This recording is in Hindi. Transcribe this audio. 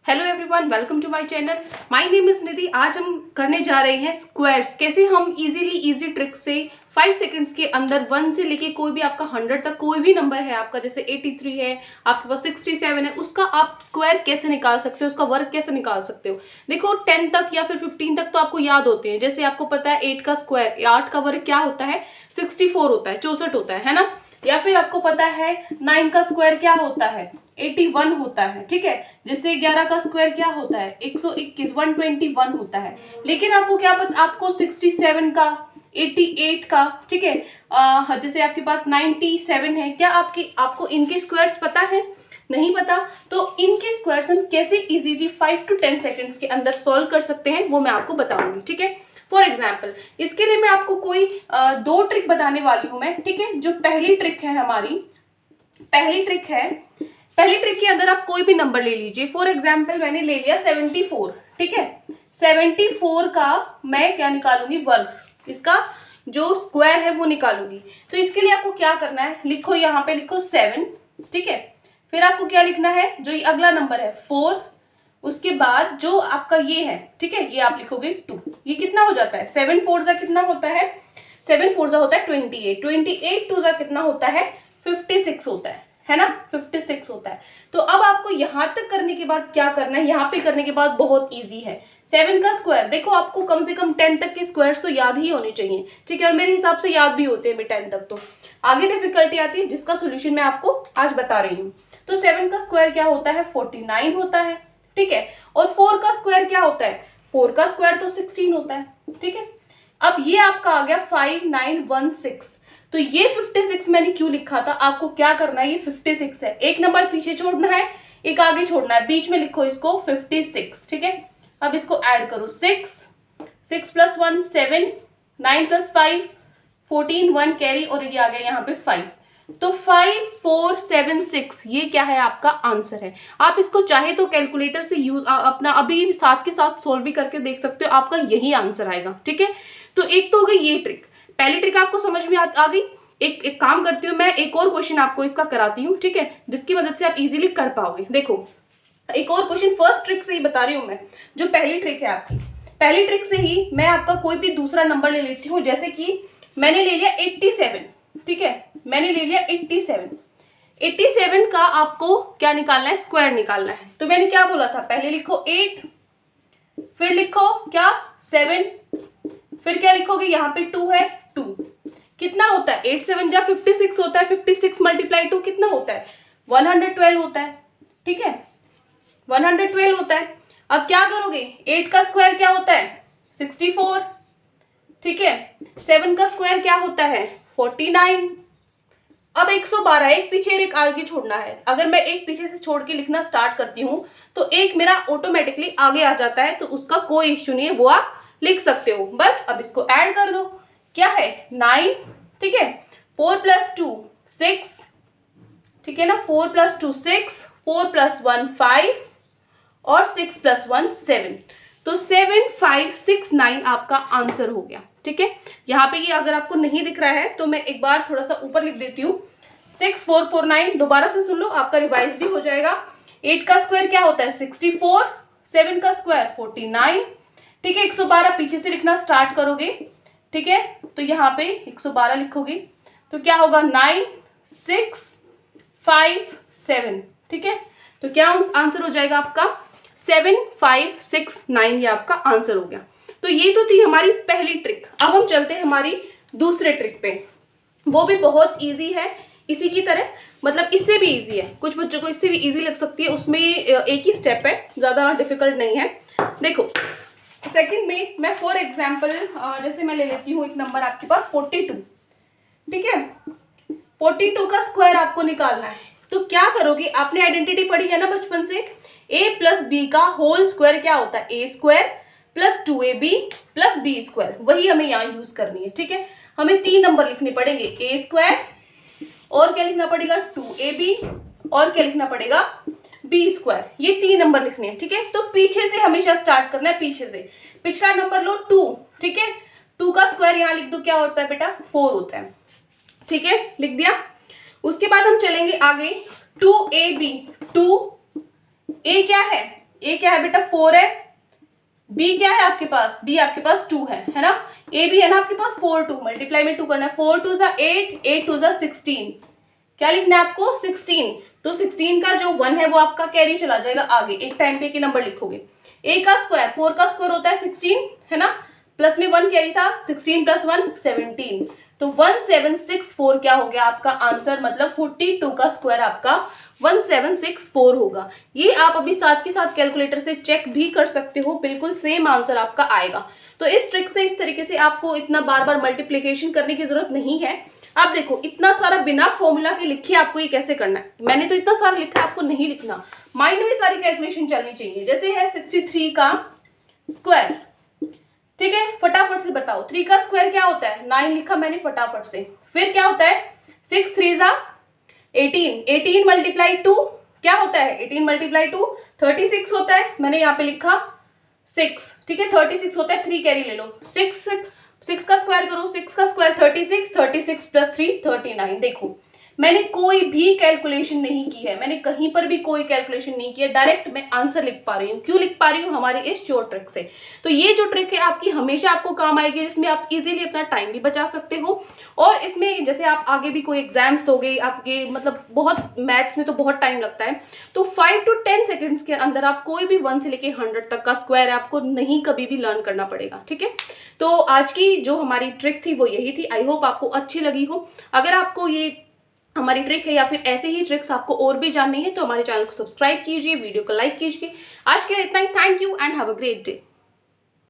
Hello everyone, welcome to my channel. My name is Nidhi. आज हम करने जा रहे हैं स्क्वायर्स। कैसे हम इजी ट्रिक से 5 सेकंड्स के अंदर 1 से लेके कोई भी आपका 100 तक कोई भी नंबर है आपका, जैसे 83 है, आपके पास 67 है, उसका आप स्क्वायर कैसे निकाल सकते हो, उसका वर्ग कैसे निकाल सकते हो। देखो 10 तक या फिर 15 तक तो आपको याद होते हैं। जैसे आपको पता है 8 का स्क्वायर, 8 का वर्ग क्या होता है, 64 होता है, 64 होता है ना। या फिर आपको पता है 9 का स्क्वायर क्या होता है, 81 होता है, ठीक है। जैसे 11 का स्क्वायर क्या होता है, 121, 121 होता है। लेकिन आपको क्या पता, आपको 67 का, 88 का, ठीक है, जैसे आपके पास 97 है, क्या आपको इनके स्क्वायर्स पता है? नहीं पता। तो इनके स्क्वायर्स हम कैसे इजीली 5 to 10 सेकेंड्स के अंदर सॉल्व कर सकते हैं वो मैं आपको बताऊंगी, ठीक है। फॉर एग्जाम्पल इसके लिए मैं आपको कोई 2 ट्रिक बताने वाली हूं मैं, ठीक है। जो पहली ट्रिक है हमारी, पहली ट्रिक के अंदर आप कोई भी नंबर ले लीजिए। फॉर एग्जाम्पल मैंने ले लिया 74, ठीक है। 74 का मैं क्या निकालूंगी, वर्ग, इसका जो स्क्वायर है वो निकालूंगी। तो इसके लिए आपको क्या करना है, लिखो यहाँ पे लिखो 7, ठीक है। फिर आपको क्या लिखना है, जो ये अगला नंबर है 4, उसके बाद जो आपका ये है, ठीक है, ये आप लिखोगे 2। ये कितना हो जाता है, 7 4 जा कितना होता है, 7 4 जा होता है 28, 28 2 जा कितना होता है, 56 होता है ना, 56 होता है। तो अब आपको यहाँ तक करने के बाद क्या करना है, यहाँ पे करने के बाद बहुत इजी है। 7 का स्क्वायर, देखो आपको कम से कम 10 तक के स्क्वायर्स तो याद ही होने चाहिए, ठीक है। और मेरे हिसाब से याद भी होते हैं 10 तक। तो आगे डिफिकल्टी आती है जिसका सोल्यूशन मैं आपको आज बता रही हूँ। तो 7 का स्क्वायर क्या होता है, 49 होता है, ठीक है। और 4 का स्क्वायर क्या होता है, 4 का स्क्वायर तो 16 होता है, ठीक है। अब ये आपका आ गया 5916। तो ये 56 मैंने क्यों लिखा था, आपको क्या करना है, ये 56 है, एक नंबर पीछे छोड़ना है, एक आगे छोड़ना है, बीच में लिखो इसको 56, ठीक है। अब इसको ऐड करो, 6 + 1 7, 9 + 5 14, 1 कैरी, और ये आ गया यहाँ पे 5। तो 5476 ये क्या है, आपका आंसर है। आप इसको चाहे तो कैलकुलेटर से यूज अपना अभी साथ के साथ सोल्व भी करके देख सकते हो, आपका यही आंसर आएगा, ठीक है। तो एक तो हो गई ये ट्रिक, पहली ट्रिक आपको समझ में आ गई। एक काम करती हूँ मैं, एक और क्वेश्चन आपको इसका कराती हूँ, ठीक है, जिसकी मदद से आप इजीली कर पाओगे। देखो एक और क्वेश्चन, फर्स्ट ट्रिक से ही बता रही हूँ मैं, जो पहली ट्रिक है आपकी, पहली ट्रिक से ही मैं आपका कोई भी दूसरा नंबर ले लेती हूँ। जैसे कि मैंने ले लिया 87, ठीक है, मैंने ले लिया 87 का आपको क्या निकालना है, स्क्वायर निकालना है। तो मैंने क्या बोला था, पहले लिखो 8, फिर लिखो क्या 7, फिर क्या लिखोगे, यहाँ पे 2 है, 2 कितना होता है, 8 7 जा 56 होता है, 56 × 2 कितना होता है, 112 होता है, ठीक है, 112 होता है। अब क्या करोगे, 8 का स्क्वायर क्या होता है, 64, ठीक है। 7 का स्क्वायर क्या होता है, 49। अब 112, एक पीछे एक आगे छोड़ना है। अगर मैं एक पीछे से छोड़ के लिखना स्टार्ट करती हूँ तो एक मेरा ऑटोमेटिकली आगे आ जाता है, तो उसका कोई इश्यू नहीं है, वो आप लिख सकते हो बस। अब इसको ऐड कर दो, क्या है 9, ठीक है, 4 + 2 6, ठीक है ना, 4 + 2 6, 4 + 1 5 और 6 + 1 7। तो 7569 आपका आंसर हो गया, ठीक है। यहाँ पे ये अगर आपको नहीं दिख रहा है तो मैं एक बार थोड़ा सा ऊपर लिख देती हूँ, 6449, दोबारा से सुन लो, आपका रिवाइज भी हो जाएगा। 8 का स्क्वायर क्या होता है, 64, 7 का स्क्वायर 49, ठीक है। 112 पीछे से लिखना स्टार्ट करोगे, ठीक है, तो यहाँ पे 112 लिखोगे तो क्या होगा, 9 6 5 7, ठीक है। तो क्या आंसर हो जाएगा आपका 7569, ये आपका आंसर हो गया। तो ये तो थी हमारी पहली ट्रिक। अब हम चलते हैं हमारी दूसरे ट्रिक पे, वो भी बहुत इजी है, इसी की तरह, मतलब इससे भी इजी है, कुछ बच्चों को इससे भी इजी लग सकती है, उसमें एक ही स्टेप है, ज़्यादा डिफिकल्ट नहीं है। देखो सेकंड में मैं फॉर एग्जांपल जैसे मैं ले लेती हूँ एक नंबर आपके पास 42, ठीक है। 42 का स्क्वायर आपको निकालना है। तो क्या करोगे, आपने आइडेंटिटी पढ़ी है ना बचपन से, a + b का होल स्क्वायर क्या होता है, a² + 2ab + b², वही हमें यहाँ यूज करनी है, ठीक है। हमें 3 नंबर लिखने पड़ेंगे, a² और क्या लिखना पड़ेगा 2ab और क्या लिखना पड़ेगा b², ये 3 नंबर लिखने हैं, ठीक है। तो पीछे से हमेशा स्टार्ट करना है, पीछे से पिछला नंबर लो 2, ठीक है। 2 का स्क्वायर यहाँ लिख दो, क्या होता है बेटा 4 होता है, ठीक है, लिख दिया। उसके बाद हम चलेंगे आगे, 2ab, 2a क्या है ए क्या है बेटा 4 है, बी क्या है आपके पास, बी आपके पास 2 है ना, ए भी है ना आपके पास 4 2 मल्टीप्लाई में 2 करना है, 4 2 जा 8 8 2 जा 16, क्या लिखना है आपको 16, तो 16 का जो 1 है वो आपका कैरी चला जाएगा आगे, एक टाइम पे के नंबर लिखोगे। ए का स्क्वायर 4 का स्क्वायर होता है 16 है ना, प्लस में 1 कैरी था 16 प्लस 1 17, तो 1764 क्या हो गया आपका आंसर, मतलब 42 का स्क्वायर आपका 1764 होगा। ये आप अभी साथ के साथ कैलकुलेटर से चेक भी कर सकते हो, बिल्कुल सेम आंसर आपका आएगा। तो इस ट्रिक से इस तरीके से आपको इतना बार बार मल्टीप्लिकेशन करने की जरूरत नहीं है। आप देखो इतना सारा बिना फॉर्मूला के लिखिए आपको ये कैसे करना है, मैंने तो इतना सारा लिखा है, आपको नहीं लिखना, माइंड में सारी कैलकुलेशन चलनी चाहिए। जैसे है 63 का स्क्वायर, ठीक है, फटाफट से बताओ 3 का स्क्वायर क्या होता है, 9 लिखा मैंने फटाफट से, फिर क्या होता है 6 3 जा 18, 18 मल्टीप्लाई 2 क्या होता है, 18 मल्टीप्लाई 2 36 होता है, मैंने यहाँ पे लिखा 6, ठीक है 36 होता है, 3 कैरी ले लो, 6 का स्क्वायर करो, 6 का स्क्वायर 36, 36 प्लस 3 39। देखो मैंने कोई भी कैलकुलेशन नहीं की है, मैंने कहीं पर भी कोई कैलकुलेशन नहीं की है, डायरेक्ट मैं आंसर लिख पा रही हूँ। क्यों लिख पा रही हूँ, हमारी इस शॉर्ट ट्रिक से। तो ये जो ट्रिक है आपकी हमेशा आपको काम आएगी, जिसमें आप इजीली अपना टाइम भी बचा सकते हो, और इसमें जैसे आप आगे भी कोई एग्जाम्स दोगे, आपके मतलब बहुत मैथ्स में तो बहुत टाइम लगता है, तो 5 to 10 सेकेंड्स के अंदर आप कोई भी 1 से लेके 100 तक का स्क्वायर है आपको नहीं कभी भी लर्न करना पड़ेगा, ठीक है। तो आज की जो हमारी ट्रिक थी वो यही थी, आई होप आपको अच्छी लगी हो। अगर आपको ये हमारी ट्रिक है या फिर ऐसे ही ट्रिक्स आपको और भी जाननी है तो हमारे चैनल को सब्सक्राइब कीजिए, वीडियो को लाइक कीजिए। आज के लिए इतना ही, thank you and have a great day.